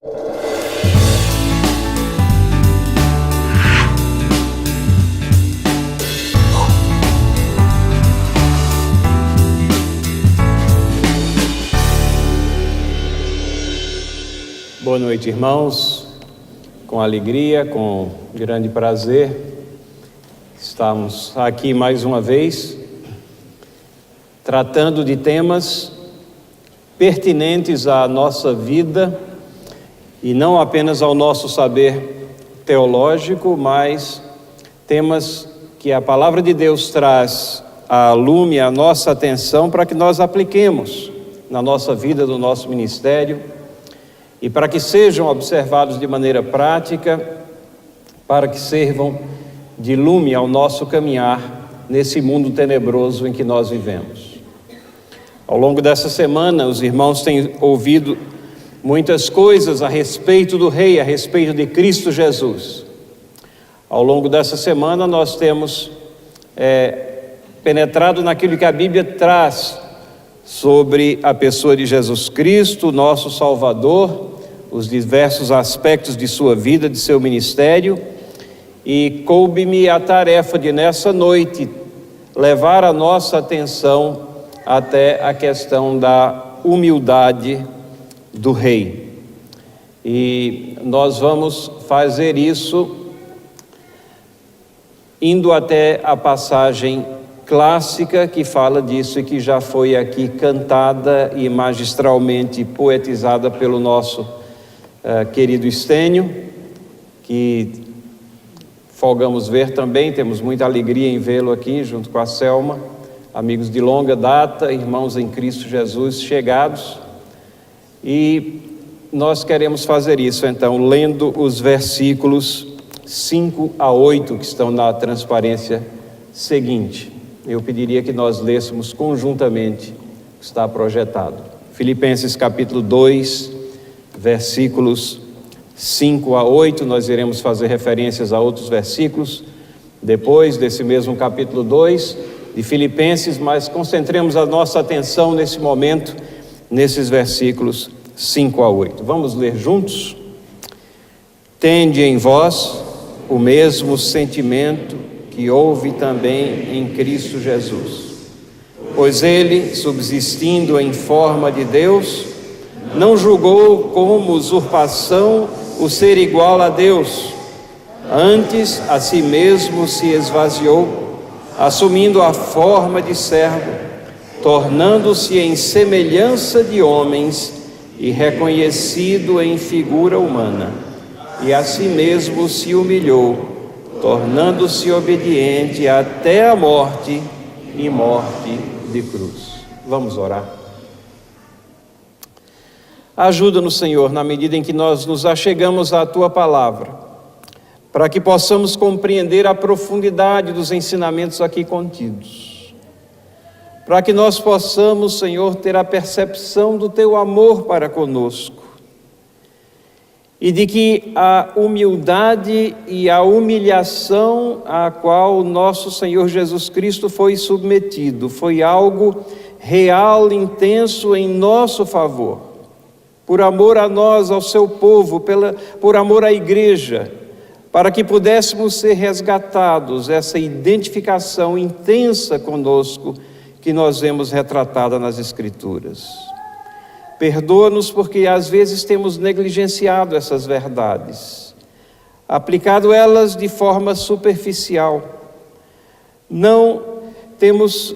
Boa noite, irmãos. Com alegria, com grande prazer, estamos aqui mais uma vez, tratando de temas pertinentes à nossa vida e não apenas ao nosso saber teológico, mas temas que a palavra de Deus traz a lume, a nossa atenção para que nós apliquemos na nossa vida, no nosso ministério, e para que sejam observados de maneira prática, para que sirvam de lume ao nosso caminhar nesse mundo tenebroso em que nós vivemos. Ao longo dessa semana, os irmãos têm ouvido muitas coisas a respeito do Rei, a respeito de Cristo Jesus. Ao longo dessa semana, nós temos penetrado naquilo que a Bíblia traz sobre a pessoa de Jesus Cristo, nosso Salvador, os diversos aspectos de sua vida, de seu ministério, e coube-me a tarefa de, nessa noite, levar a nossa atenção até a questão da humildade do Rei. E nós vamos fazer isso indo até a passagem clássica que fala disso e que já foi aqui cantada e magistralmente poetizada pelo nosso querido Estênio, que folgamos ver também, temos muita alegria em vê-lo aqui junto com a Selma, amigos de longa data, irmãos em Cristo Jesus chegados, e nós queremos fazer isso então, lendo os versículos 5 a 8 que estão na transparência seguinte. Eu pediria que nós lêssemos conjuntamente o que está projetado. Filipenses capítulo 2, versículos 5 a 8, nós iremos fazer referências a outros versículos depois desse mesmo capítulo 2 de Filipenses, mas concentremos a nossa atenção nesse momento, nesses versículos 5 a 8. Vamos ler juntos? Tende em vós o mesmo sentimento que houve também em Cristo Jesus, pois ele, subsistindo em forma de Deus, não julgou como usurpação o ser igual a Deus, antes a si mesmo se esvaziou, assumindo a forma de servo, tornando-se em semelhança de homens e reconhecido em figura humana, e a si mesmo se humilhou, tornando-se obediente até a morte e morte de cruz. Vamos orar. Ajuda-nos, Senhor, na medida em que nós nos achegamos à Tua Palavra, para que possamos compreender a profundidade dos ensinamentos aqui contidos, para que nós possamos, Senhor, ter a percepção do Teu amor para conosco, e de que a humildade e a humilhação a qual o nosso Senhor Jesus Cristo foi submetido, foi algo real, intenso em nosso favor, por amor a nós, ao seu povo, por amor à igreja, para que pudéssemos ser resgatados, essa identificação intensa conosco que nós vemos retratada nas Escrituras. Perdoa-nos porque às vezes temos negligenciado essas verdades, aplicado elas de forma superficial, não temos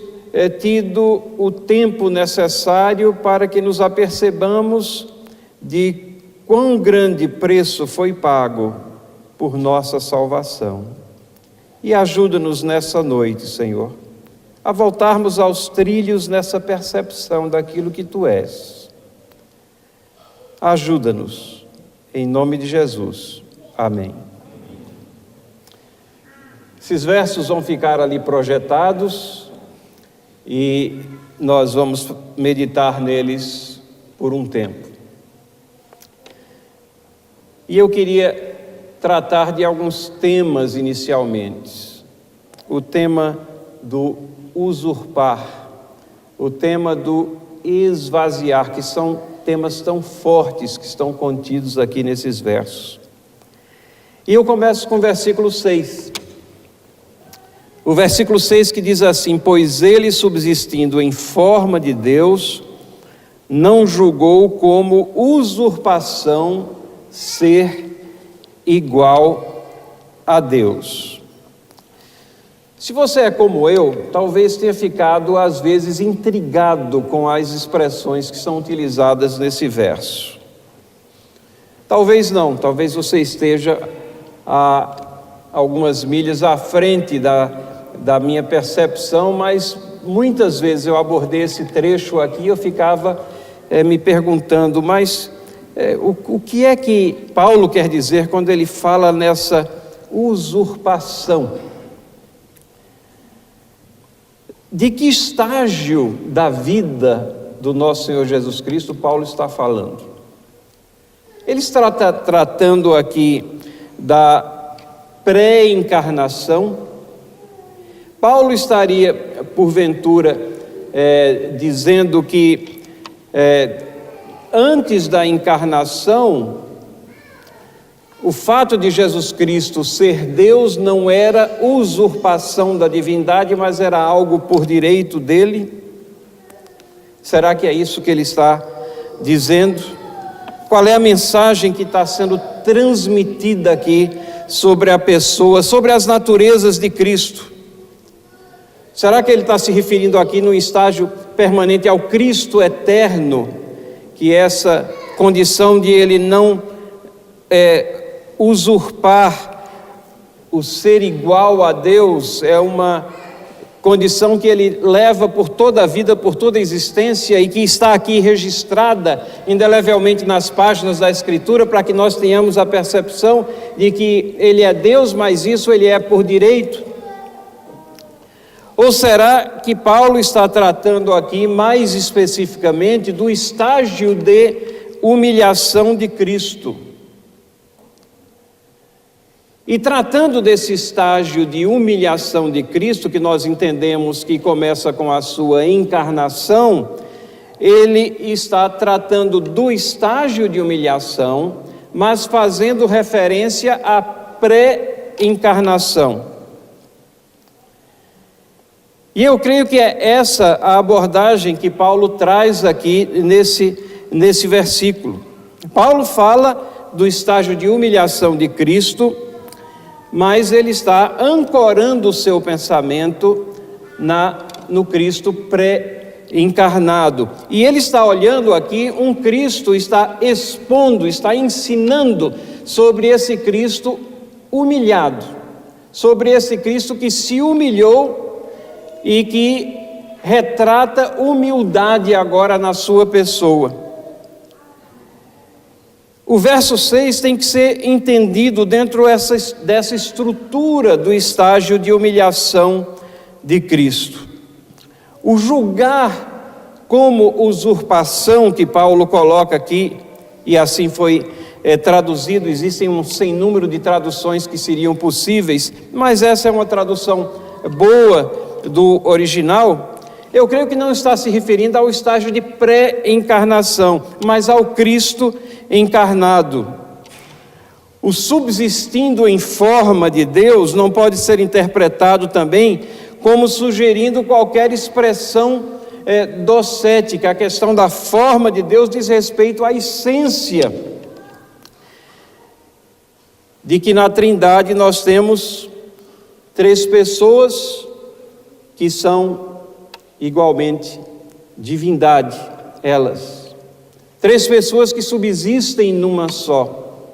tido o tempo necessário para que nos apercebamos de quão grande preço foi pago por nossa salvação. E ajuda-nos nessa noite, Senhor, a voltarmos aos trilhos nessa percepção daquilo que Tu és. Ajuda-nos, em nome de Jesus. Amém. Esses versos vão ficar ali projetados e nós vamos meditar neles por um tempo. E eu queria tratar de alguns temas inicialmente. O tema do usurpar, o tema do esvaziar, que são temas tão fortes que estão contidos aqui nesses versos. E eu começo com o versículo 6. O versículo 6 que diz assim: pois ele, subsistindo em forma de Deus, não julgou como usurpação ser igual a Deus. Se você é como eu, talvez tenha ficado às vezes intrigado com as expressões que são utilizadas nesse verso. Talvez não, talvez você esteja a algumas milhas à frente da minha percepção, mas muitas vezes eu abordei esse trecho aqui e eu ficava me perguntando, mas o que é que Paulo quer dizer quando ele fala nessa usurpação? De que estágio da vida do nosso Senhor Jesus Cristo Paulo está falando? Ele está tratando aqui da pré-encarnação. Paulo estaria, porventura, dizendo que antes da encarnação, o fato de Jesus Cristo ser Deus não era usurpação da divindade, mas era algo por direito dele? Será que é isso que ele está dizendo? Qual é a mensagem que está sendo transmitida aqui sobre a pessoa, sobre as naturezas de Cristo? Será que ele está se referindo aqui no estágio permanente ao Cristo eterno, que essa condição de ele não usurpar o ser igual a Deus é uma condição que ele leva por toda a vida, por toda a existência, e que está aqui registrada indelevelmente nas páginas da Escritura, para que nós tenhamos a percepção de que ele é Deus, mas isso ele é por direito? Ou será que Paulo está tratando aqui mais especificamente do estágio de humilhação de Cristo? E tratando desse estágio de humilhação de Cristo, que nós entendemos que começa com a sua encarnação, ele está tratando do estágio de humilhação, mas fazendo referência à pré-encarnação. E eu creio que é essa a abordagem que Paulo traz aqui nesse versículo. Paulo fala do estágio de humilhação de Cristo, mas ele está ancorando o seu pensamento no Cristo pré-encarnado. E ele está olhando aqui um Cristo, está expondo, está ensinando sobre esse Cristo humilhado, sobre esse Cristo que se humilhou e que retrata humildade agora na sua pessoa. O verso 6 tem que ser entendido dentro dessa estrutura do estágio de humilhação de Cristo. O julgar como usurpação que Paulo coloca aqui, e assim foi traduzido, existem um sem número de traduções que seriam possíveis, mas essa é uma tradução boa do original. Eu creio que não está se referindo ao estágio de pré-encarnação, mas ao Cristo encarnado. O subsistindo em forma de Deus não pode ser interpretado também como sugerindo qualquer expressão docética. A questão da forma de Deus diz respeito à essência de que na Trindade nós temos três pessoas que são igualmente divindade, elas. Três pessoas que subsistem numa só.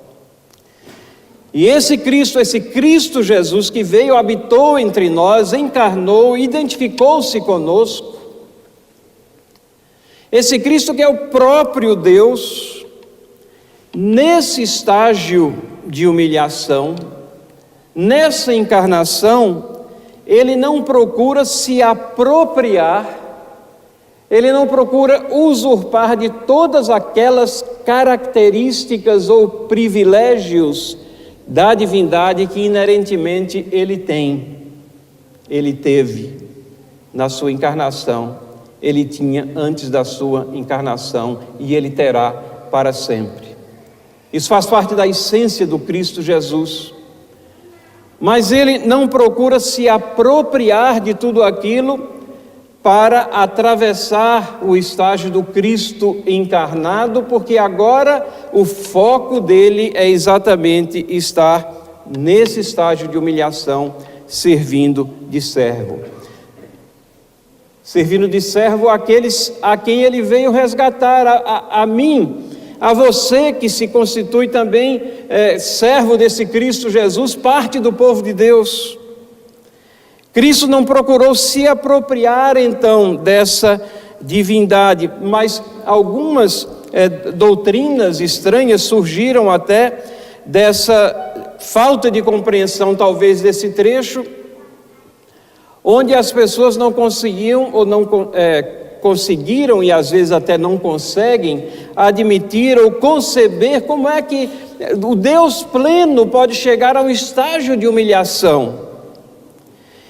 E esse Cristo Jesus que veio, habitou entre nós, encarnou, identificou-se conosco. Esse Cristo que é o próprio Deus, nesse estágio de humilhação, nessa encarnação, ele não procura se apropriar, ele não procura usurpar de todas aquelas características ou privilégios da divindade que inerentemente ele teve na sua encarnação. ele tinha antes da sua encarnação e ele terá para sempre. Isso faz parte da essência do Cristo Jesus. Mas ele não procura se apropriar de tudo aquilo para atravessar o estágio do Cristo encarnado, porque agora o foco dele é exatamente estar nesse estágio de humilhação, servindo de servo. Servindo de servo àqueles a quem ele veio resgatar, a mim, a você que se constitui também servo desse Cristo Jesus, parte do povo de Deus. Cristo não procurou se apropriar então dessa divindade, mas algumas doutrinas estranhas surgiram até dessa falta de compreensão talvez desse trecho, onde as pessoas não conseguiam ou não conseguiram e às vezes até não conseguem admitir ou conceber como é que o Deus pleno pode chegar ao estágio de humilhação.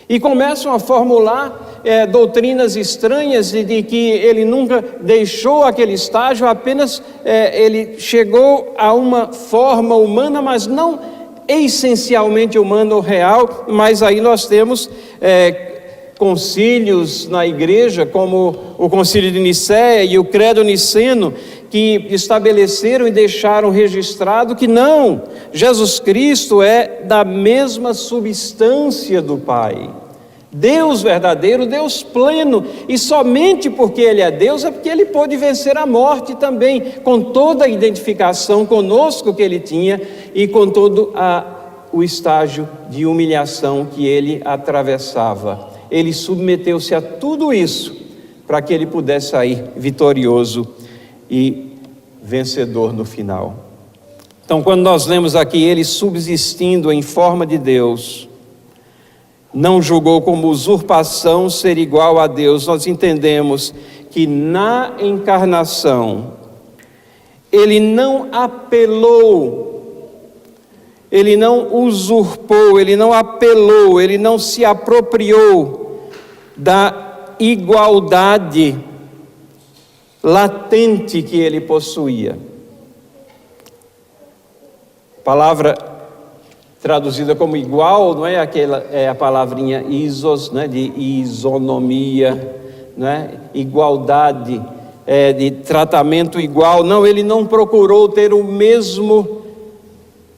E começam a formular doutrinas estranhas de que ele nunca deixou aquele estágio, apenas ele chegou a uma forma humana, mas não essencialmente humana ou real. Mas aí nós temos concílios na igreja, como o concílio de Nicéia e o credo niceno, que estabeleceram e deixaram registrado que não, Jesus Cristo é da mesma substância do Pai, Deus verdadeiro, Deus pleno, e somente porque Ele é Deus é porque Ele pôde vencer a morte também, com toda a identificação conosco que Ele tinha e com todo o estágio de humilhação que Ele atravessava. Ele submeteu-se a tudo isso para que Ele pudesse sair vitorioso e vencedor no final. Então, quando nós lemos aqui Ele subsistindo em forma de Deus, não julgou como usurpação ser igual a Deus, nós entendemos que na encarnação Ele não apelou, Ele não usurpou, Ele não apelou, Ele não se apropriou da igualdade latente que Ele possuía. Palavra traduzida como igual, não é aquela, a palavrinha isos, né, de isonomia, né, igualdade, de tratamento igual. Não, ele não procurou ter o mesmo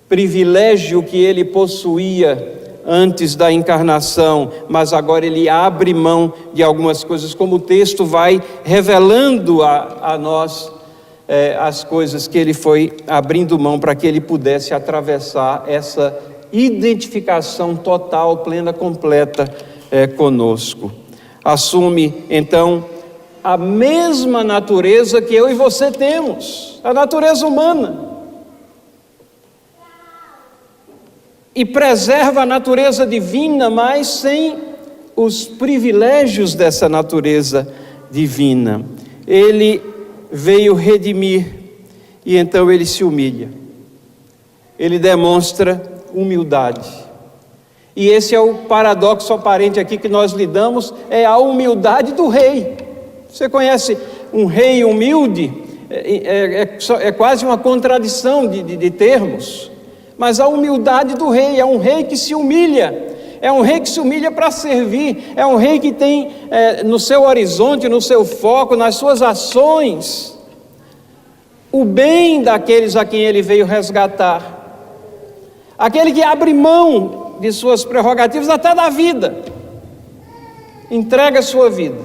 privilégio que ele possuía antes da encarnação, mas agora ele abre mão de algumas coisas, como o texto vai revelando a nós as coisas que ele foi abrindo mão para que ele pudesse atravessar essa identificação total, plena, completa conosco. Assume então a mesma natureza que eu e você temos, a natureza humana, e preserva a natureza divina, mas sem os privilégios dessa natureza divina. Ele veio redimir e então ele se humilha, ele demonstra humildade. E esse é o paradoxo aparente aqui que nós lidamos, é a humildade do rei. Você conhece um rei humilde? É quase uma contradição de termos, mas a humildade do rei é um rei que se humilha, é um rei que se humilha para servir, é um rei que tem no seu horizonte, no seu foco, nas suas ações, o bem daqueles a quem ele veio resgatar. Aquele que abre mão de suas prerrogativas até da vida, entrega a sua vida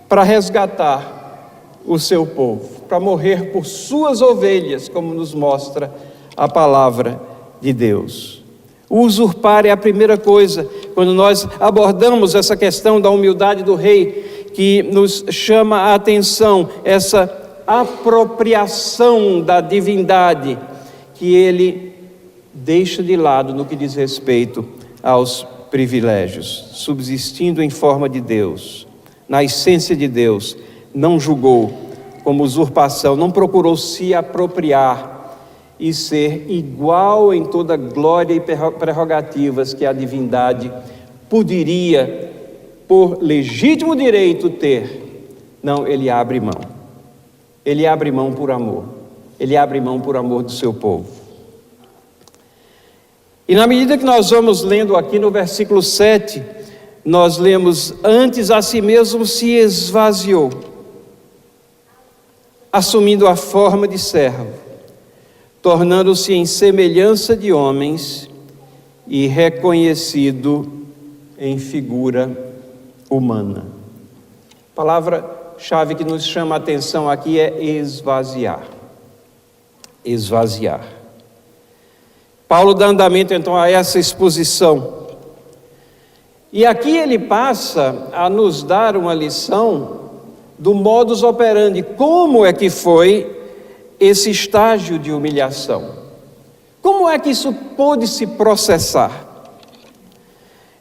para resgatar o seu povo, para morrer por suas ovelhas, como nos mostra a palavra de Deus. O usurpar é a primeira coisa, quando nós abordamos essa questão da humildade do rei, que nos chama a atenção, essa apropriação da divindade que ele deixa de lado no que diz respeito aos privilégios, subsistindo em forma de Deus, na essência de Deus, não julgou como usurpação, não procurou se apropriar e ser igual em toda glória e prerrogativas que a divindade poderia, por legítimo direito, ter, Não, ele abre mão. Ele abre mão por amor. Ele abre mão por amor do seu povo. E na medida que nós vamos lendo aqui no versículo 7, nós lemos: antes a si mesmo se esvaziou, assumindo a forma de servo, tornando-se em semelhança de homens e reconhecido em figura humana. A palavra-chave que nos chama a atenção aqui é esvaziar. Esvaziar. Paulo dá andamento então a essa exposição. E aqui ele passa a nos dar uma lição do modus operandi, como é que foi esse estágio de humilhação. Como é que isso pôde se processar?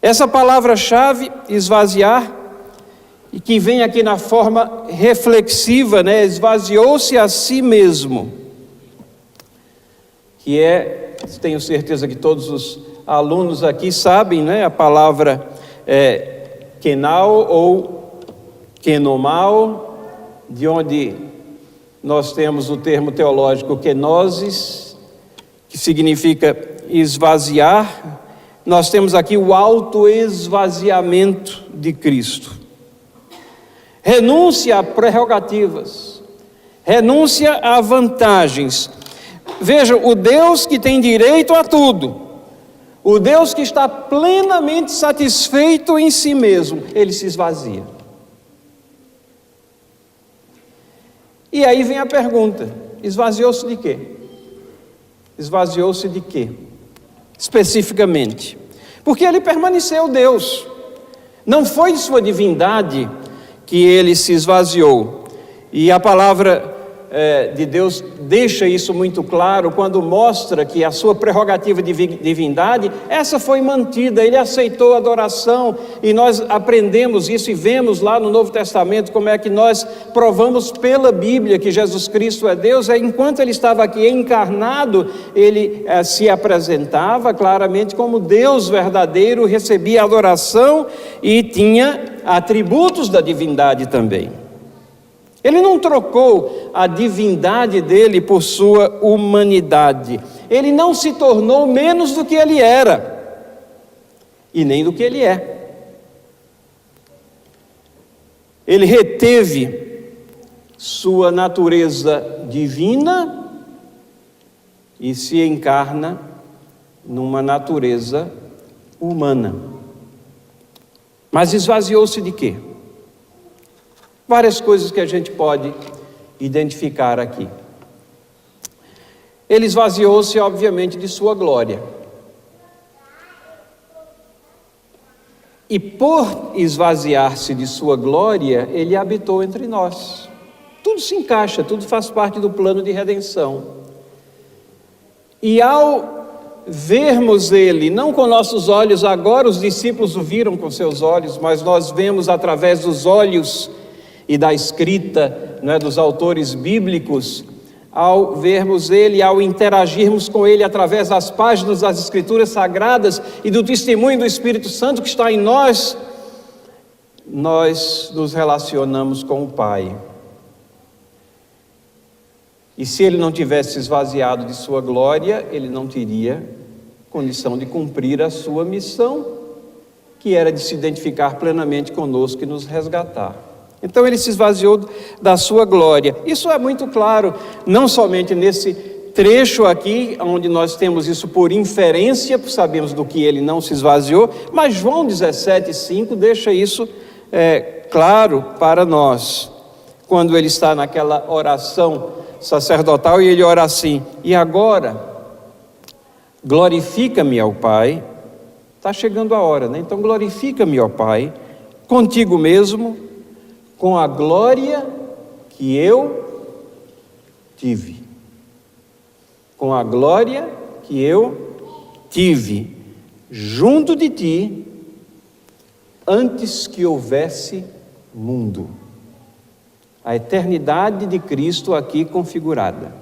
Essa palavra-chave, esvaziar, e que vem aqui na forma reflexiva, né? Esvaziou-se a si mesmo, que é, tenho certeza que todos os alunos aqui sabem, né? A palavra kenao ou kenomao, de onde nós temos o termo teológico kenosis, que significa esvaziar. Nós temos aqui o autoesvaziamento de Cristo. Renúncia a prerrogativas, renúncia a vantagens. Veja, o Deus que tem direito a tudo, o Deus que está plenamente satisfeito em si mesmo, ele se esvazia. E aí vem a pergunta: esvaziou-se de quê? Esvaziou-se de quê? Especificamente, porque ele permaneceu Deus. Não foi de sua divindade que ele se esvaziou. E a palavra de Deus deixa isso muito claro quando mostra que a sua prerrogativa de divindade, essa foi mantida. Ele aceitou a adoração, e nós aprendemos isso e vemos lá no Novo Testamento como é que nós provamos pela Bíblia que Jesus Cristo é Deus. Enquanto ele estava aqui encarnado, ele se apresentava claramente como Deus verdadeiro, recebia adoração e tinha atributos da divindade também. Ele não trocou a divindade dele por sua humanidade. Ele não se tornou menos do que ele era, e nem do que ele é. Ele reteve sua natureza divina e se encarna numa natureza humana. Mas esvaziou-se de quê? Várias coisas que a gente pode identificar aqui. Ele esvaziou-se, obviamente, de sua glória. E por esvaziar-se de sua glória, ele habitou entre nós. Tudo se encaixa, tudo faz parte do plano de redenção. E ao vermos ele, não com nossos olhos, agora os discípulos o viram com seus olhos, mas nós vemos através dos olhos e da escrita, dos autores bíblicos. Ao vermos ele, ao interagirmos com ele através das páginas das Escrituras Sagradas e do testemunho do Espírito Santo que está em nós, nós nos relacionamos com o Pai. E se ele não tivesse esvaziado de sua glória, ele não teria condição de cumprir a sua missão, que era de se identificar plenamente conosco e nos resgatar. Então ele se esvaziou da sua glória. Isso é muito claro, não somente nesse trecho aqui, onde nós temos isso por inferência, sabemos do que ele não se esvaziou, mas João 17:5 deixa isso claro para nós, quando ele está naquela oração sacerdotal e ele ora assim: e agora, glorifica-me ao Pai. Está chegando a hora, né? Então glorifica-me ao Pai, contigo mesmo, com a glória que eu tive. Com a glória que eu tive junto de ti, antes que houvesse mundo. A eternidade de Cristo aqui configurada.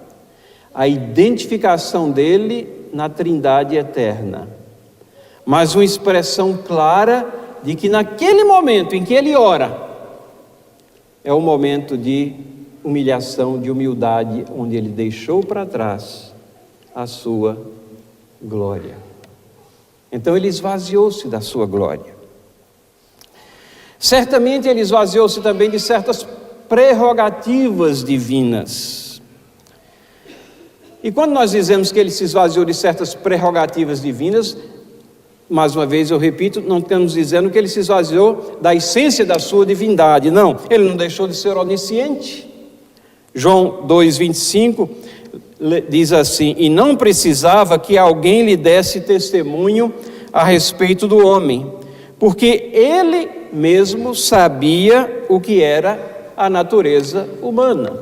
A identificação dele na Trindade eterna. Mas uma expressão clara de que naquele momento em que ele ora, é o momento de humilhação, de humildade, onde ele deixou para trás a sua glória. Então ele esvaziou-se da sua glória. Certamente ele esvaziou-se também de certas prerrogativas divinas. E quando nós dizemos que ele se esvaziou de certas prerrogativas divinas, mais uma vez eu repito, não estamos dizendo que ele se esvaziou da essência da sua divindade, não, ele não deixou de ser onisciente. João 2,25 diz assim: e não precisava que alguém lhe desse testemunho a respeito do homem, porque ele mesmo sabia o que era a natureza humana.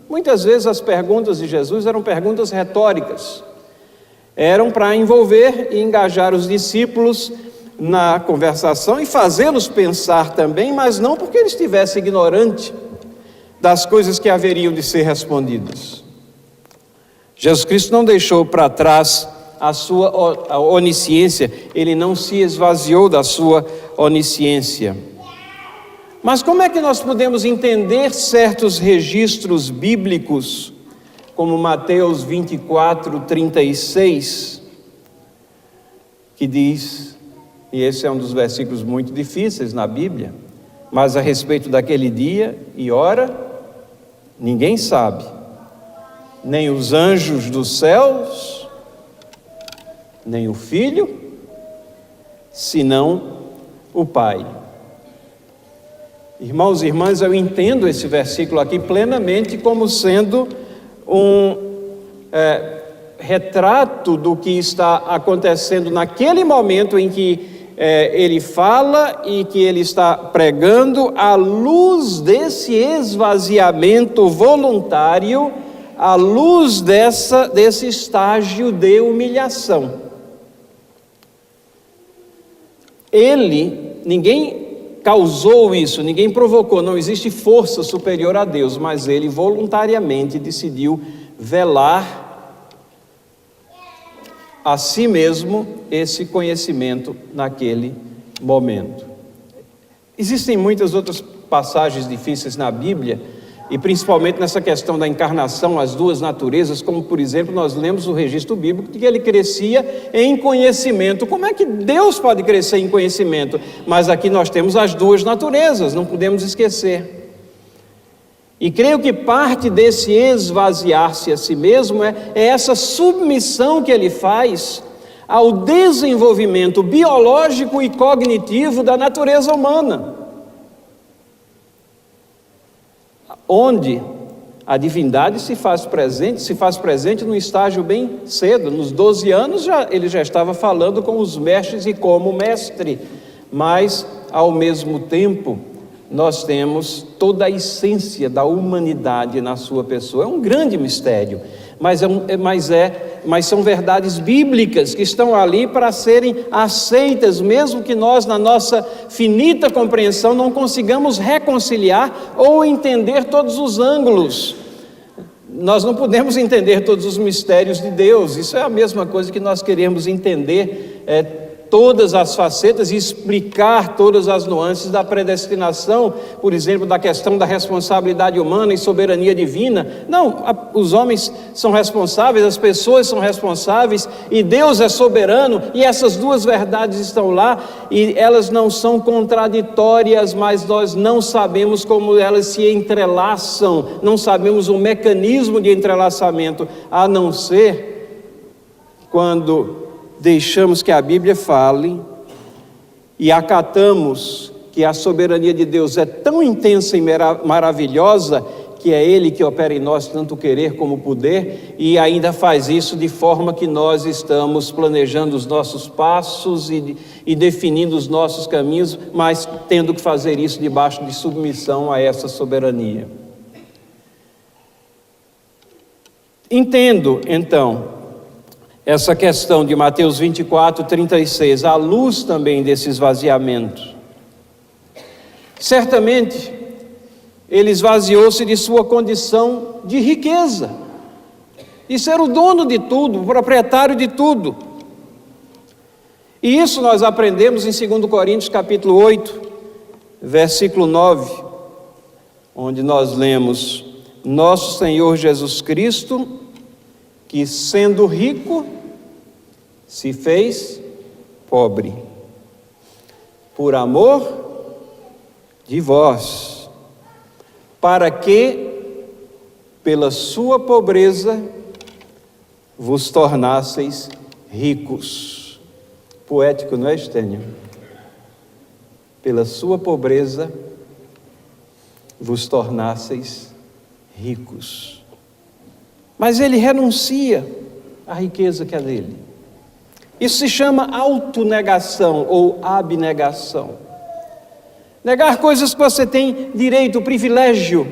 Muitas vezes as perguntas de Jesus eram perguntas retóricas, eram para envolver e engajar os discípulos na conversação e fazê-los pensar também, mas não porque ele estivesse ignorante das coisas que haveriam de ser respondidas. Jesus Cristo não deixou para trás a sua onisciência, ele não se esvaziou da sua onisciência. Mas como é que nós podemos entender certos registros bíblicos, como Mateus 24:36, que diz, e esse é um dos versículos muito difíceis na Bíblia, mas a respeito daquele dia e hora, ninguém sabe, nem os anjos dos céus, nem o Filho, senão o Pai. Irmãos e irmãs, eu entendo esse versículo aqui plenamente como sendo um retrato do que está acontecendo naquele momento em que ele fala e que ele está pregando, à luz desse esvaziamento voluntário, à luz desse estágio de humilhação. Ninguém causou isso, ninguém provocou, não existe força superior a Deus, mas ele voluntariamente decidiu velar a si mesmo esse conhecimento naquele momento. Existem muitas outras passagens difíceis na Bíblia, e principalmente nessa questão da encarnação, as duas naturezas, como por exemplo, nós lemos o registro bíblico de que ele crescia em conhecimento. Como é que Deus pode crescer em conhecimento? Mas aqui nós temos as duas naturezas, não podemos esquecer. E creio que parte desse esvaziar-se a si mesmo é essa submissão que ele faz ao desenvolvimento biológico e cognitivo da natureza humana, onde a divindade se faz presente num estágio bem cedo. Nos 12 anos ele já estava falando com os mestres e como mestre, mas ao mesmo tempo nós temos toda a essência da humanidade na sua pessoa. É um grande mistério, mas são verdades bíblicas que estão ali para serem aceitas, mesmo que nós, na nossa finita compreensão, não consigamos reconciliar ou entender todos os ângulos. Nós não podemos entender todos os mistérios de Deus. Isso é a mesma coisa que nós queremos entender todas as facetas e explicar todas as nuances da predestinação, por exemplo, da questão da responsabilidade humana e soberania divina. Não, os homens são responsáveis, as pessoas são responsáveis e Deus é soberano, e essas duas verdades estão lá e elas não são contraditórias, mas nós não sabemos como elas se entrelaçam, não sabemos o mecanismo de entrelaçamento, a não ser quando deixamos que a Bíblia fale e acatamos que a soberania de Deus é tão intensa e maravilhosa que é Ele que opera em nós tanto querer como poder, e ainda faz isso de forma que nós estamos planejando os nossos passos e definindo os nossos caminhos, mas tendo que fazer isso debaixo de submissão a essa soberania. Entendo, então, essa questão de Mateus 24:36, à luz também desse esvaziamento. Certamente, ele esvaziou-se de sua condição de riqueza, de ser o dono de tudo, o proprietário de tudo. E isso nós aprendemos em 2 Coríntios capítulo 8, versículo 9, onde nós lemos: Nosso Senhor Jesus Cristo, que sendo rico, se fez pobre, por amor de vós, para que, pela sua pobreza, vos tornasseis ricos. Poético, não é, Estênio? Pela sua pobreza, vos tornasseis ricos. Mas ele renuncia à riqueza que é dele. Isso se chama autonegação ou abnegação. Negar coisas que você tem direito, privilégio.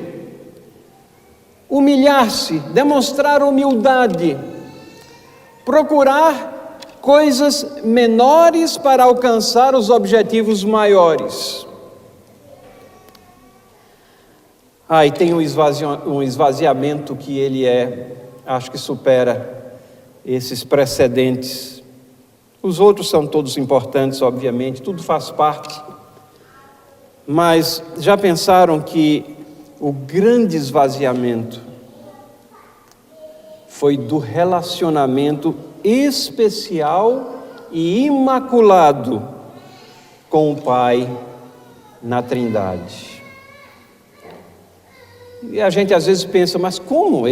Humilhar-se, demonstrar humildade. Procurar coisas menores para alcançar os objetivos maiores. E tem um esvaziamento que ele acho que supera esses precedentes. Os outros são todos importantes, obviamente, tudo faz parte. Mas já pensaram que o grande esvaziamento foi do relacionamento especial e imaculado com o Pai na Trindade? E a gente às vezes pensa, mas como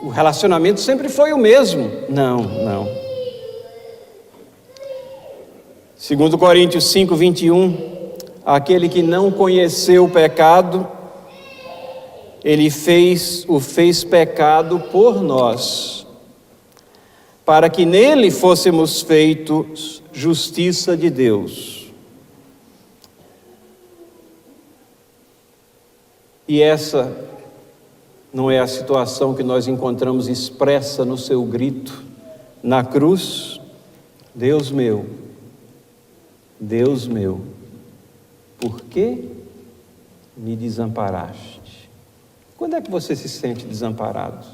o relacionamento sempre foi o mesmo? Não. 2 Coríntios 5:21, aquele que não conheceu o pecado, ele o fez pecado por nós, para que nele fôssemos feitos justiça de Deus. E essa não é a situação que nós encontramos expressa no seu grito na cruz: Deus meu, por que me desamparaste? Quando é que você se sente desamparado?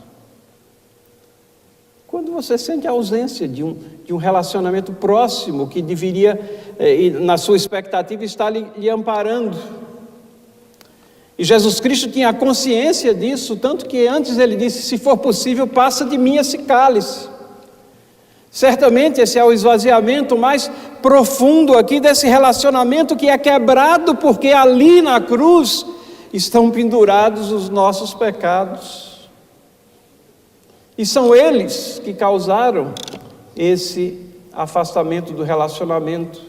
Quando você sente a ausência de um relacionamento próximo que deveria, na sua expectativa, estar lhe amparando. E Jesus Cristo tinha a consciência disso, tanto que antes ele disse: se for possível, passa de mim esse cálice. Certamente esse é o esvaziamento mais profundo aqui desse relacionamento que é quebrado, porque ali na cruz estão pendurados os nossos pecados. E são eles que causaram esse afastamento do relacionamento.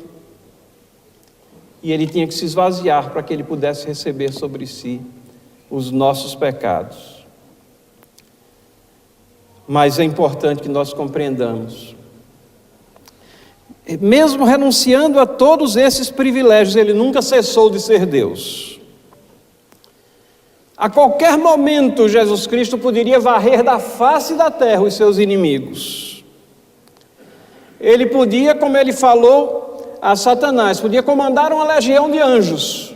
E ele tinha que se esvaziar para que ele pudesse receber sobre si os nossos pecados. Mas é importante que nós compreendamos, mesmo renunciando a todos esses privilégios, ele nunca cessou de ser Deus. A qualquer momento, Jesus Cristo poderia varrer da face da terra os seus inimigos. Ele podia, como ele falou a Satanás, podia comandar uma legião de anjos,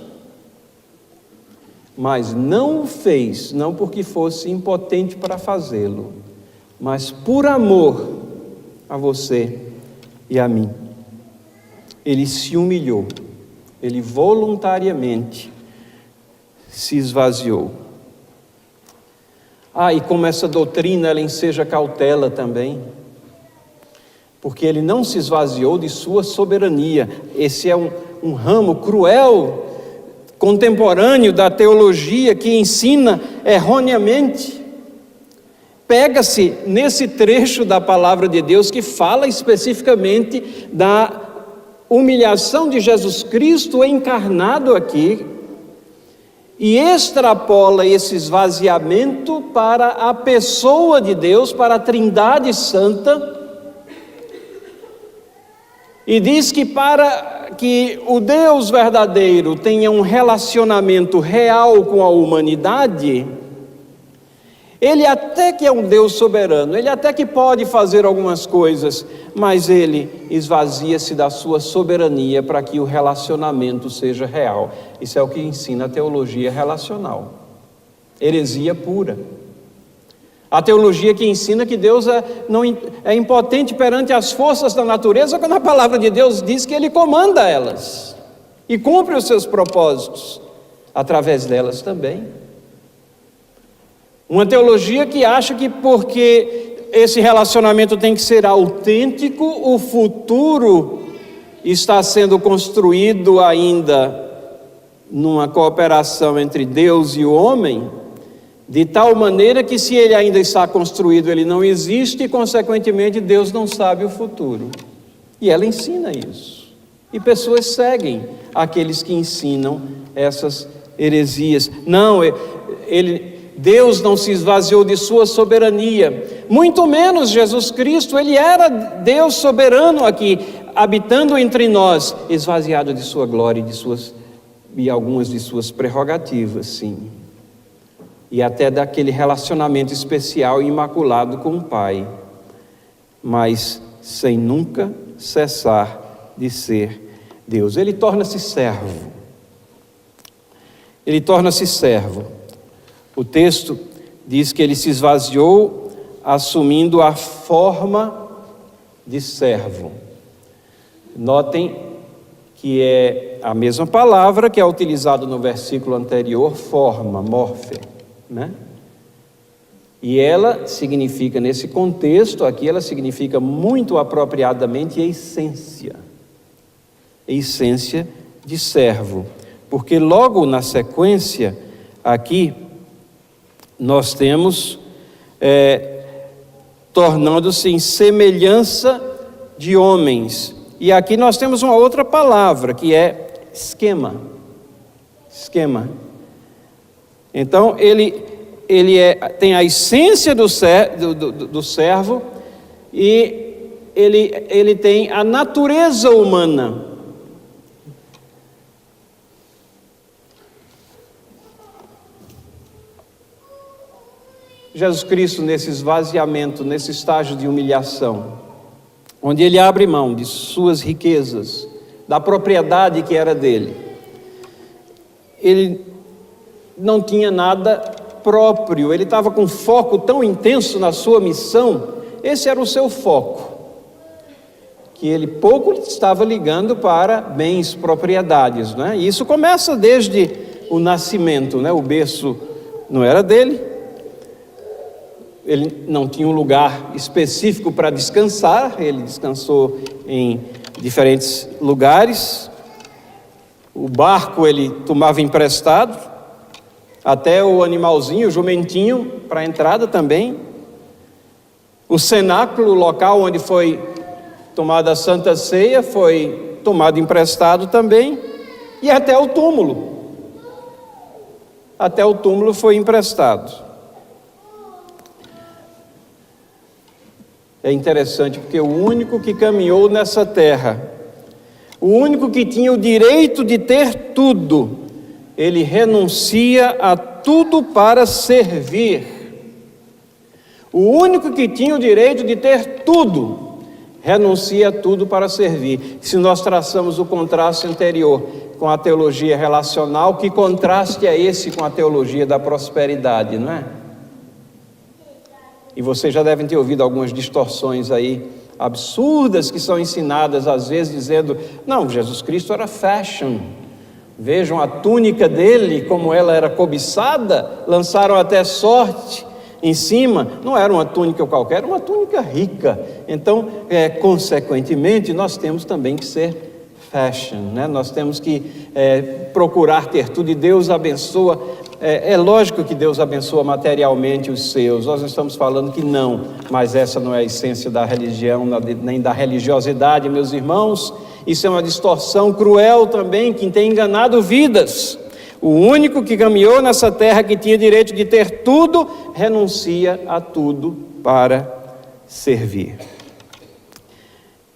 mas não o fez, não porque fosse impotente para fazê-lo, mas por amor a você e a mim. Ele se humilhou, ele voluntariamente se esvaziou. E como essa doutrina ela enseja cautela também, porque ele não se esvaziou de sua soberania. Esse é um ramo cruel, contemporâneo da teologia, que ensina erroneamente. Pega-se nesse trecho da palavra de Deus que fala especificamente da humilhação de Jesus Cristo encarnado aqui, e extrapola esse esvaziamento para a pessoa de Deus, para a Trindade Santa, e diz que para que o Deus verdadeiro tenha um relacionamento real com a humanidade, ele até que é um Deus soberano, ele até que pode fazer algumas coisas, mas ele esvazia-se da sua soberania para que o relacionamento seja real. Isso é o que ensina a teologia relacional, heresia pura. A teologia que ensina que Deus é impotente perante as forças da natureza, quando a palavra de Deus diz que ele comanda elas e cumpre os seus propósitos através delas também. Uma teologia que acha que porque esse relacionamento tem que ser autêntico, o futuro está sendo construído ainda numa cooperação entre Deus e o homem, de tal maneira que se ele ainda está construído, ele não existe e, consequentemente, Deus não sabe o futuro. E ela ensina isso. E pessoas seguem aqueles que ensinam essas heresias. Não, Deus não se esvaziou de sua soberania, muito menos Jesus Cristo, ele era Deus soberano aqui, habitando entre nós, esvaziado de sua glória e algumas de suas prerrogativas, sim. E até daquele relacionamento especial e imaculado com o Pai, mas sem nunca cessar de ser Deus. Ele torna-se servo. Ele torna-se servo. O texto diz que ele se esvaziou assumindo a forma de servo. Notem que é a mesma palavra que é utilizada no versículo anterior, forma, morfe, né? E ela significa, nesse contexto aqui, ela significa muito apropriadamente essência de servo, porque logo na sequência aqui nós temos tornando-se em semelhança de homens, e aqui nós temos uma outra palavra que é esquema. Então ele tem a essência do servo e ele tem a natureza humana. Jesus Cristo, nesse esvaziamento, nesse estágio de humilhação, onde ele abre mão de suas riquezas, da propriedade que era dele, ele não tinha nada próprio, ele estava com foco tão intenso na sua missão, esse era o seu foco, que ele pouco estava ligando para bens, propriedades, né? E isso começa desde o nascimento, né? O berço não era dele, ele não tinha um lugar específico para descansar, ele descansou em diferentes lugares, o barco ele tomava emprestado, até o animalzinho, o jumentinho, para a entrada também, o cenáculo, o local onde foi tomada a Santa Ceia, foi tomado emprestado também, e até o túmulo foi emprestado. É interessante porque o único que caminhou nessa terra, o único que tinha o direito de ter tudo, ele renuncia a tudo para servir. O único que tinha o direito de ter tudo, renuncia a tudo para servir. Se nós traçamos o contraste anterior com a teologia relacional, que contraste é esse com a teologia da prosperidade, não é? E vocês já devem ter ouvido algumas distorções aí, absurdas, que são ensinadas às vezes dizendo, não, Jesus Cristo era fashion, vejam a túnica dele, como ela era cobiçada, lançaram até sorte em cima, não era uma túnica qualquer, era uma túnica rica, então, consequentemente, nós temos também que ser fashion, né? Nós temos que procurar ter tudo, e Deus abençoa. É lógico que Deus abençoa materialmente os seus, nós não estamos falando que não, mas essa não é a essência da religião, nem da religiosidade, meus irmãos. Isso é uma distorção cruel também, que tem enganado vidas. O único que caminhou nessa terra, que tinha direito de ter tudo, renuncia a tudo para servir.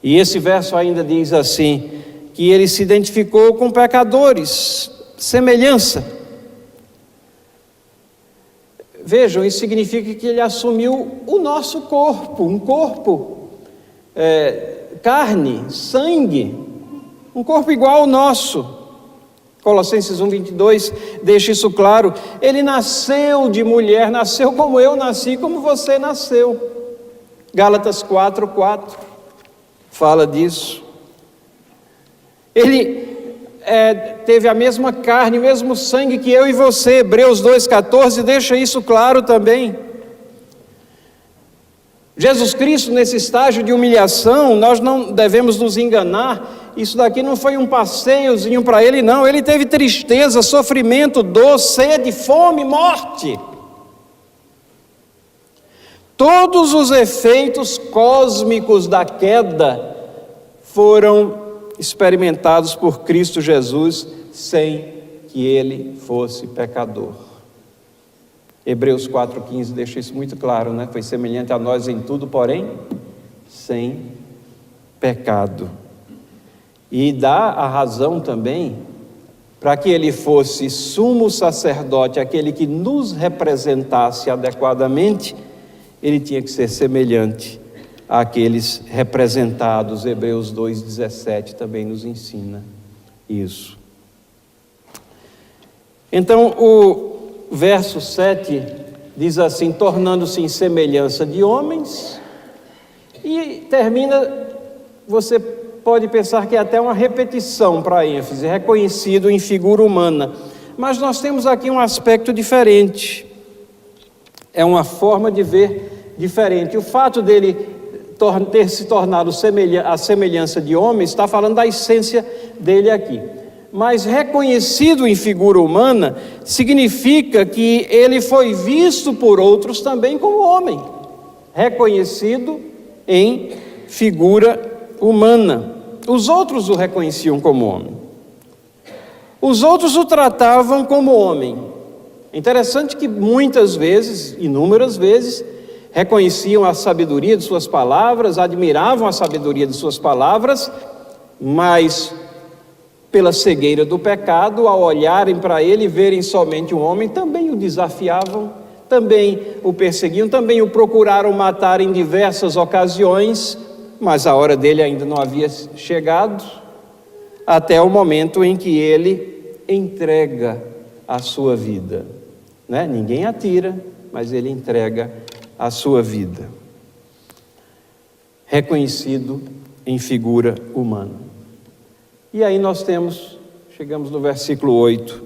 E esse verso ainda diz assim, que ele se identificou com pecadores, semelhança. Vejam, isso significa que ele assumiu o nosso corpo, um corpo, carne, sangue, um corpo igual ao nosso. Colossenses 1:22 deixa isso claro. Ele nasceu de mulher, nasceu como eu nasci, como você nasceu. Gálatas 4:4 fala disso. Ele teve a mesma carne, o mesmo sangue que eu e você. Hebreus 2,14 deixa isso claro também. Jesus Cristo, nesse estágio de humilhação, nós não devemos nos enganar, isso daqui não foi um passeiozinho para ele, não. Ele teve tristeza, sofrimento, dor, sede, fome, morte. Todos os efeitos cósmicos da queda foram experimentados por Cristo Jesus, sem que ele fosse pecador. Hebreus 4,15 deixa isso muito claro, né? Foi semelhante a nós em tudo, porém, sem pecado. E dá a razão também, para que ele fosse sumo sacerdote, aquele que nos representasse adequadamente, ele tinha que ser semelhante àqueles representados. Hebreus 2,17 também nos ensina isso. Então, o verso 7 diz assim: tornando-se em semelhança de homens, e termina, você pode pensar que é até uma repetição para ênfase, reconhecido em figura humana, mas nós temos aqui um aspecto diferente, é uma forma de ver diferente. O fato dele ter se tornado a semelhança de homem, está falando da essência dele aqui. Mas reconhecido em figura humana, significa que ele foi visto por outros também como homem, reconhecido em figura humana. Os outros o reconheciam como homem, os outros o tratavam como homem. Interessante que muitas vezes, inúmeras vezes, reconheciam a sabedoria de suas palavras, admiravam a sabedoria de suas palavras, mas pela cegueira do pecado, ao olharem para ele e verem somente um homem, também o desafiavam, também o perseguiam, também o procuraram matar em diversas ocasiões, mas a hora dele ainda não havia chegado, até o momento em que ele entrega a sua vida, né? Ninguém atira, mas ele entrega a sua vida, reconhecido em figura humana. E aí nós chegamos no versículo 8,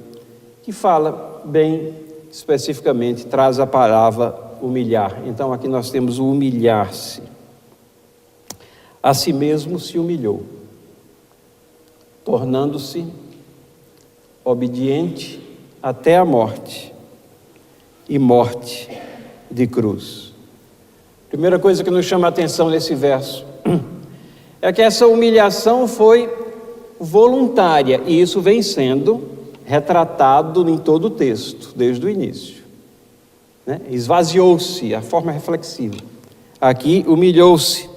que fala bem especificamente, traz a palavra humilhar. Então aqui nós temos o humilhar-se. A si mesmo se humilhou, tornando-se obediente até a morte, e morte de cruz. Primeira coisa que nos chama a atenção nesse verso é que essa humilhação foi voluntária, e isso vem sendo retratado em todo o texto, desde o início, né? Esvaziou-se, a forma reflexiva. Aqui, humilhou-se.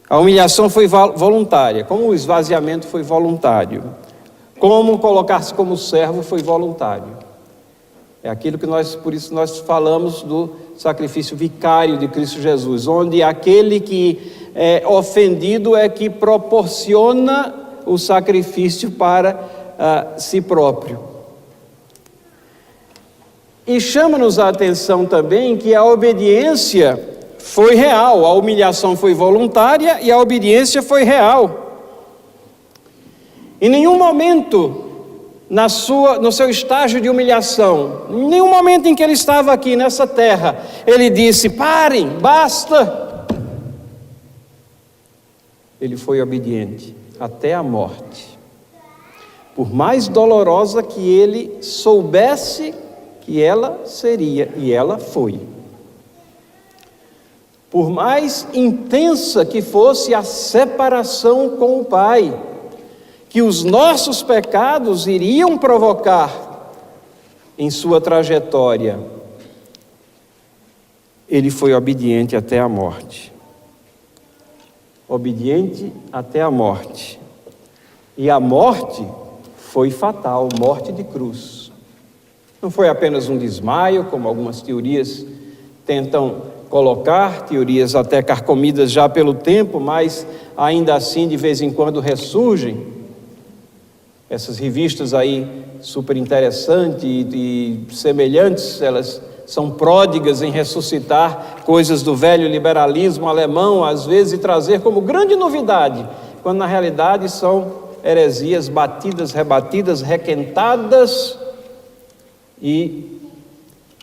A humilhação foi voluntária, como o esvaziamento foi voluntário, como colocar-se como servo foi voluntário. É aquilo que por isso nós falamos do sacrifício vicário de Cristo Jesus, onde aquele que é ofendido é que proporciona o sacrifício para si próprio. E chama-nos a atenção também que a obediência foi real, a humilhação foi voluntária e a obediência foi real. Em nenhum momento no seu estágio de humilhação, em nenhum momento em que ele estava aqui nessa terra, ele disse: parem, basta. Ele foi obediente até a morte, por mais dolorosa que ele soubesse que ela seria, e ela foi. Por mais intensa que fosse a separação com o Pai, que os nossos pecados iriam provocar em sua trajetória, ele foi obediente até a morte. Obediente até a morte. E a morte foi fatal, morte de cruz. Não foi apenas um desmaio, como algumas teorias tentam colocar, teorias até carcomidas já pelo tempo, mas ainda assim de vez em quando ressurgem. Essas revistas aí super interessantes e semelhantes, elas são pródigas em ressuscitar coisas do velho liberalismo alemão, às vezes, e trazer como grande novidade, quando na realidade são heresias batidas, rebatidas, requentadas e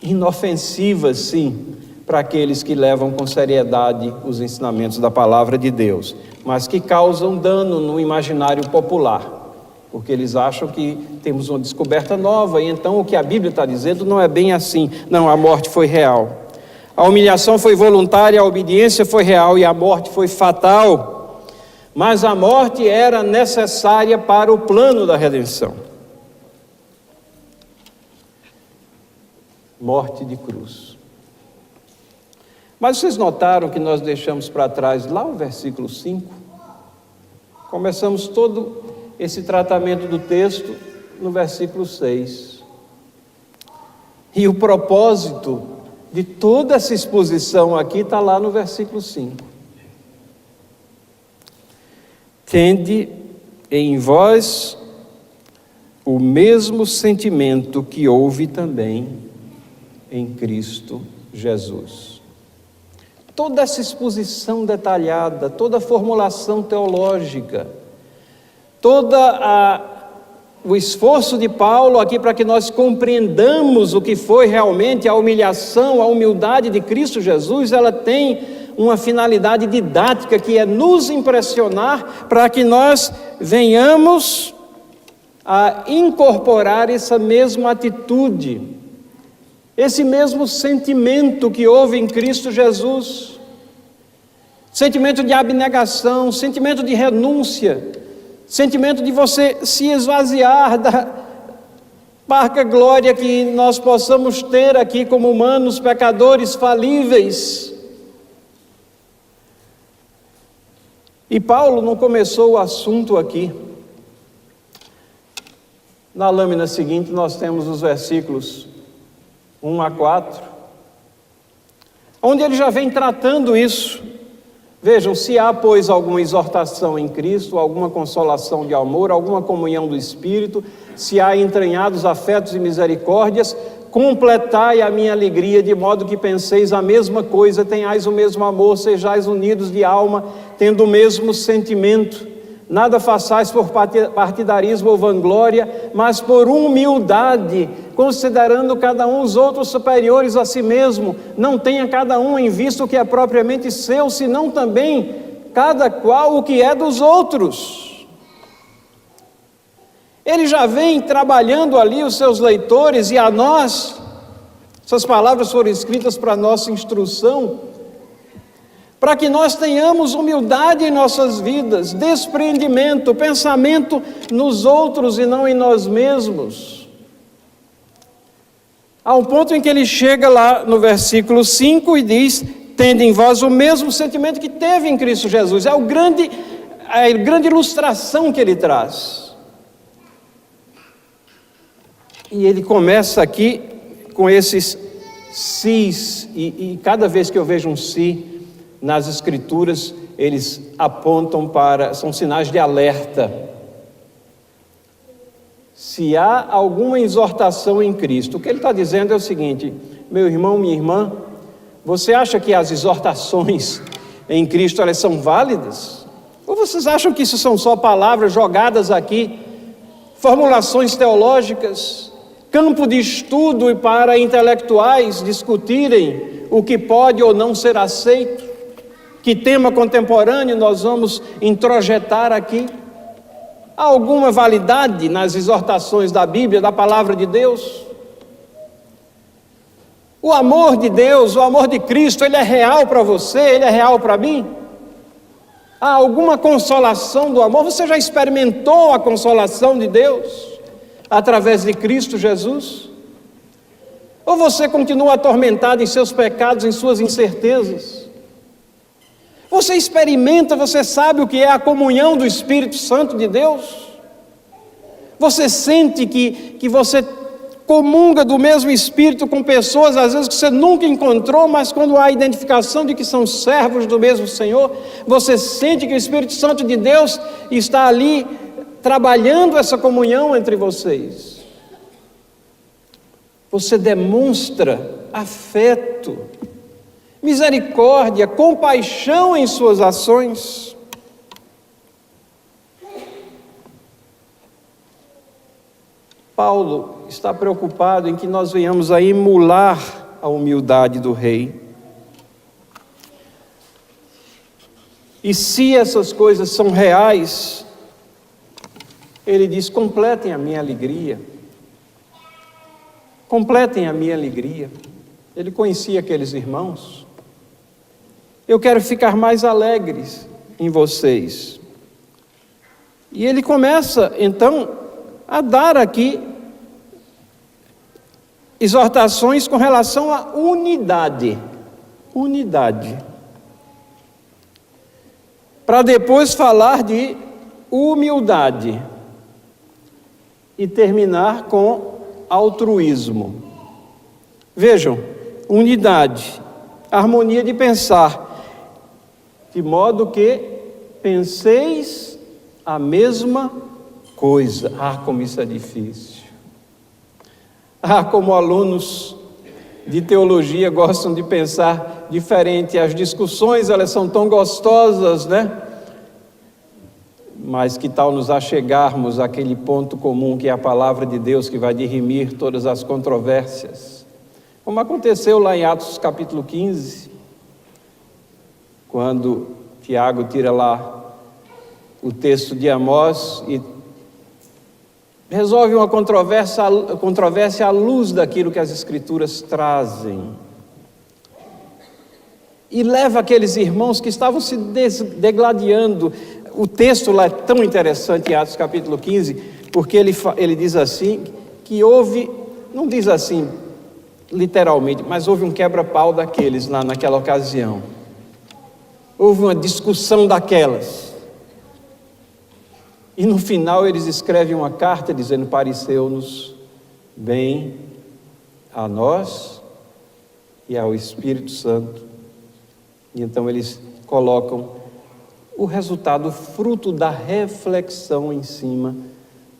inofensivas, sim, para aqueles que levam com seriedade os ensinamentos da palavra de Deus, mas que causam dano no imaginário popular, porque eles acham que temos uma descoberta nova, e então o que a Bíblia está dizendo não é bem assim. Não, a morte foi real. A humilhação foi voluntária, a obediência foi real e a morte foi fatal. Mas a morte era necessária para o plano da redenção. Morte de cruz. Mas vocês notaram que nós deixamos para trás lá o versículo 5? Começamos todo esse tratamento do texto no versículo 6. E o propósito de toda essa exposição aqui está lá no versículo 5. Tende em vós o mesmo sentimento que houve também em Cristo Jesus. Toda essa exposição detalhada, toda a formulação teológica, o esforço de Paulo aqui para que nós compreendamos o que foi realmente a humilhação, a humildade de Cristo Jesus, ela tem uma finalidade didática que é nos impressionar para que nós venhamos a incorporar essa mesma atitude, esse mesmo sentimento que houve em Cristo Jesus, sentimento de abnegação, sentimento de renúncia, sentimento de você se esvaziar da parca glória que nós possamos ter aqui como humanos, pecadores falíveis. E Paulo não começou o assunto aqui. Na lâmina seguinte nós temos os versículos 1 a 4, onde ele já vem tratando isso. Vejam, se há, pois, alguma exortação em Cristo, alguma consolação de amor, alguma comunhão do Espírito, se há entranhados afetos e misericórdias, completai a minha alegria, de modo que penseis a mesma coisa, tenhais o mesmo amor, sejais unidos de alma, tendo o mesmo sentimento. Nada façais por partidarismo ou vanglória, mas por humildade, considerando cada um os outros superiores a si mesmo. Não tenha cada um em vista o que é propriamente seu, senão também cada qual o que é dos outros. Ele já vem trabalhando ali os seus leitores e a nós. Essas palavras foram escritas para nossa instrução, para que nós tenhamos humildade em nossas vidas, desprendimento, pensamento nos outros e não em nós mesmos. Há um ponto em que ele chega lá no versículo 5 e diz: tende em vós o mesmo sentimento que teve em Cristo Jesus. É a grande ilustração que ele traz. E ele começa aqui com esses sis, e cada vez que eu vejo um si nas Escrituras, eles apontam são sinais de alerta. Se há alguma exortação em Cristo, o que ele está dizendo é o seguinte: meu irmão, minha irmã, você acha que as exortações em Cristo elas são válidas? Ou vocês acham que isso são só palavras jogadas aqui, formulações teológicas, campo de estudo e para intelectuais discutirem o que pode ou não ser aceito? Que tema contemporâneo nós vamos introjetar aqui? Há alguma validade nas exortações da Bíblia, da palavra de Deus? O amor de Deus, o amor de Cristo, ele é real para você, ele é real para mim? Há alguma consolação do amor? Você já experimentou a consolação de Deus através de Cristo Jesus? Ou você continua atormentado em seus pecados, em suas incertezas? Você experimenta, você sabe o que é a comunhão do Espírito Santo de Deus? Você sente que você comunga do mesmo Espírito com pessoas, às vezes que você nunca encontrou, mas quando há identificação de que são servos do mesmo Senhor, você sente que o Espírito Santo de Deus está ali trabalhando essa comunhão entre vocês. Você demonstra afeto, misericórdia, compaixão em suas ações. Paulo está preocupado em que nós venhamos a emular a humildade do rei. E se essas coisas são reais, ele diz: completem a minha alegria. Completem a minha alegria. Ele conhecia aqueles irmãos. Eu quero ficar mais alegre em vocês. E ele começa, então, a dar aqui exortações com relação à unidade. Unidade. Para depois falar de humildade. E terminar com altruísmo. Vejam, unidade, harmonia de pensar, de modo que penseis a mesma coisa. Ah, como isso é difícil. Ah, como alunos de teologia gostam de pensar diferente. As discussões, elas são tão gostosas, né? Mas que tal nos achegarmos àquele ponto comum que é a palavra de Deus, que vai dirimir todas as controvérsias. Como aconteceu lá em Atos capítulo 15, quando Tiago tira lá o texto de Amós e resolve uma controvérsia à luz daquilo que as Escrituras trazem. E leva aqueles irmãos que estavam se degladiando. O texto lá é tão interessante em Atos capítulo 15, porque ele diz assim, que houve, não diz assim literalmente, mas houve um quebra-pau daqueles lá naquela ocasião. Houve uma discussão daquelas. E no final eles escrevem uma carta dizendo: pareceu-nos bem a nós e ao Espírito Santo. E então eles colocam o resultado, fruto da reflexão em cima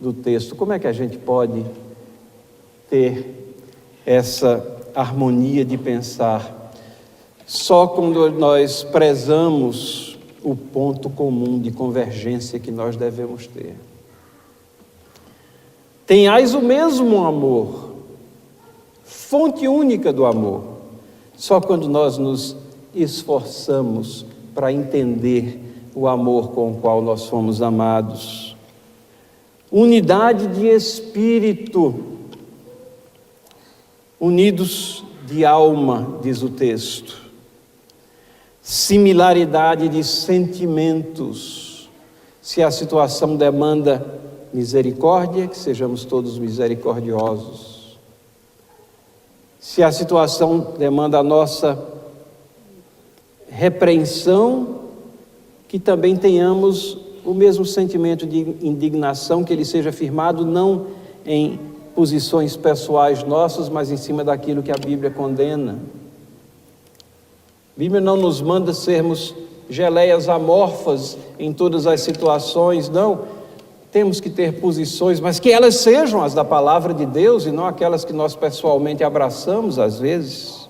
do texto. Como é que a gente pode ter essa harmonia de pensar? Só quando nós prezamos o ponto comum de convergência que nós devemos ter. Tenhais o mesmo amor, fonte única do amor. Só quando nós nos esforçamos para entender o amor com o qual nós fomos amados. Unidade de espírito, unidos de alma, diz o texto. Similaridade de sentimentos. Se a situação demanda misericórdia, que sejamos todos misericordiosos. Se a situação demanda a nossa repreensão, que também tenhamos o mesmo sentimento de indignação, que ele seja firmado não em posições pessoais nossas, mas em cima daquilo que a Bíblia condena. A Bíblia não nos manda sermos geleias amorfas em todas as situações, não. Temos que ter posições, mas que elas sejam as da palavra de Deus e não aquelas que nós pessoalmente abraçamos às vezes.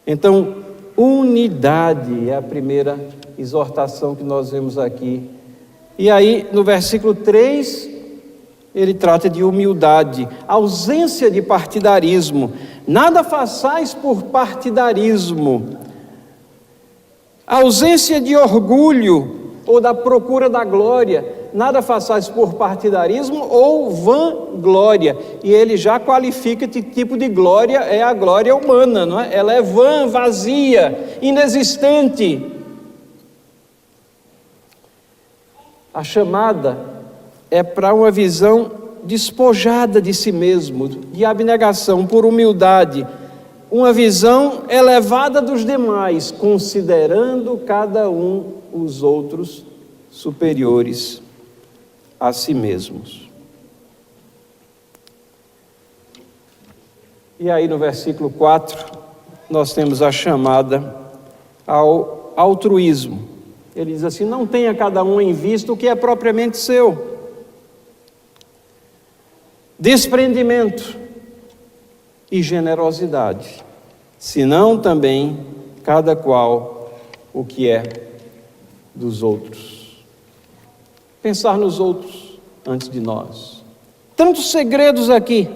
Então, unidade é a primeira exortação que nós vemos aqui. E aí, no versículo 3, ele trata de humildade, ausência de partidarismo. Nada façais por partidarismo. Ausência de orgulho ou da procura da glória. Nada façais por partidarismo ou vanglória. E ele já qualifica que tipo de glória é a glória humana, não é? Ela é vã, vazia, inexistente. A chamada é para uma visão despojada de si mesmo, de abnegação, por humildade, uma visão elevada dos demais, considerando cada um os outros superiores a si mesmos. E aí no versículo 4, nós temos a chamada ao altruísmo. Ele diz assim: não tenha cada um em vista o que é propriamente seu. Desprendimento e generosidade, senão também cada qual o que é dos outros. Pensar nos outros antes de nós. Tantos segredos aqui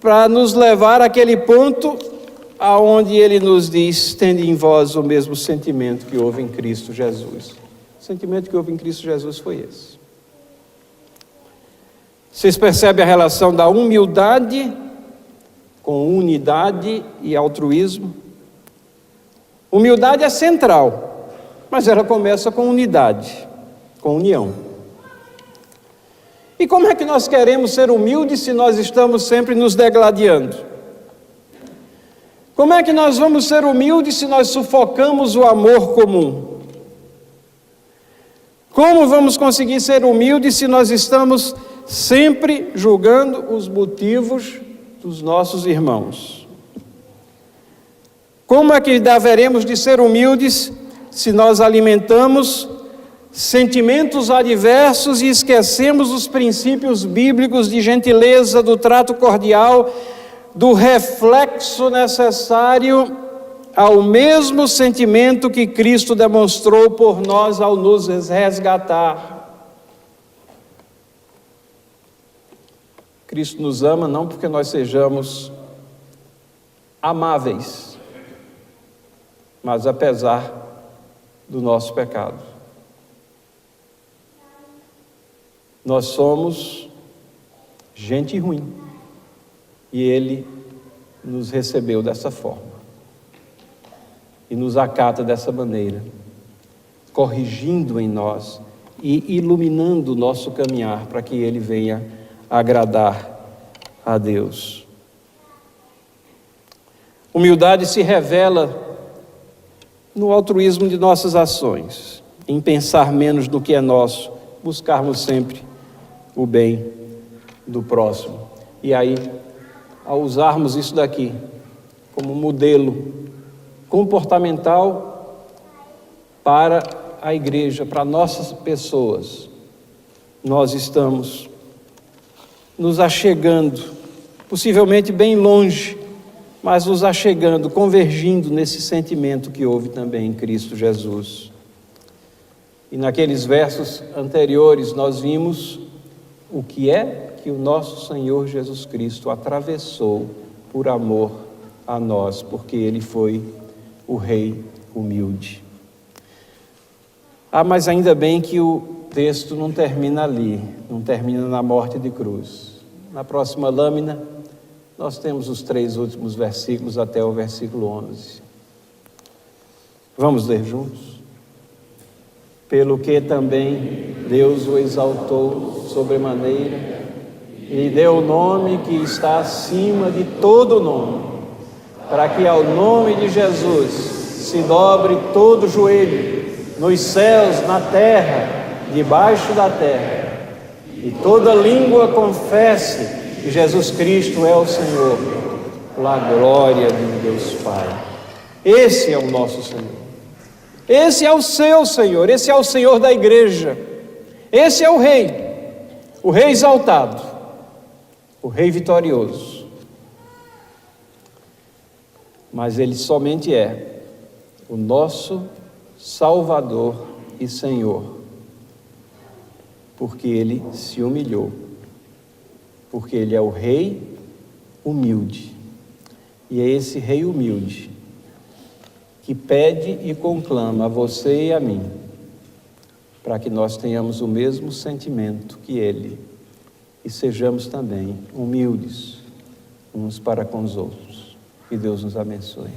para nos levar àquele ponto aonde ele nos diz: tende em vós o mesmo sentimento que houve em Cristo Jesus. O sentimento que houve em Cristo Jesus foi esse. Vocês percebem a relação da humildade com unidade e altruísmo? Humildade é central, mas ela começa com unidade, com união. E como é que nós queremos ser humildes se nós estamos sempre nos degladiando? Como é que nós vamos ser humildes se nós sufocamos o amor comum? Como vamos conseguir ser humildes se nós estamos sempre julgando os motivos dos nossos irmãos? Como é que haveremos de ser humildes se nós alimentamos sentimentos adversos e esquecemos os princípios bíblicos de gentileza, do trato cordial, do reflexo necessário ao mesmo sentimento que Cristo demonstrou por nós ao nos resgatar? Cristo nos ama não porque nós sejamos amáveis, mas apesar do nosso pecado. Nós somos gente ruim e Ele nos recebeu dessa forma e nos acata dessa maneira, corrigindo em nós e iluminando o nosso caminhar para que Ele venha agradar a Deus. Humildade se revela no altruísmo de nossas ações, em pensar menos no que é nosso, buscarmos sempre o bem do próximo. E aí, ao usarmos isso daqui como modelo comportamental para a igreja, para nossas pessoas, nós estamos nos achegando, possivelmente bem longe, mas nos achegando, convergindo nesse sentimento que houve também em Cristo Jesus. E naqueles versos anteriores nós vimos o que é que o nosso Senhor Jesus Cristo atravessou por amor a nós, porque Ele foi o Rei humilde. Mas ainda bem que o texto não termina ali, não termina na morte de cruz. Na próxima lâmina, nós temos os 3 últimos versículos até o versículo 11. Vamos ler juntos? Pelo que também Deus o exaltou sobremaneira, e lhe deu o nome que está acima de todo nome, para que ao nome de Jesus se dobre todo joelho, nos céus, na terra, debaixo da terra, e toda língua confesse que Jesus Cristo é o Senhor, pela glória de Deus Pai. Esse é o nosso Senhor. Esse é o seu Senhor, esse é o Senhor da igreja. Esse é o Rei exaltado, o Rei vitorioso. Mas Ele somente é o nosso Salvador e Senhor, porque Ele se humilhou, porque Ele é o Rei humilde. E é esse Rei humilde que pede e conclama a você e a mim, para que nós tenhamos o mesmo sentimento que Ele e sejamos também humildes uns para com os outros. Que Deus nos abençoe.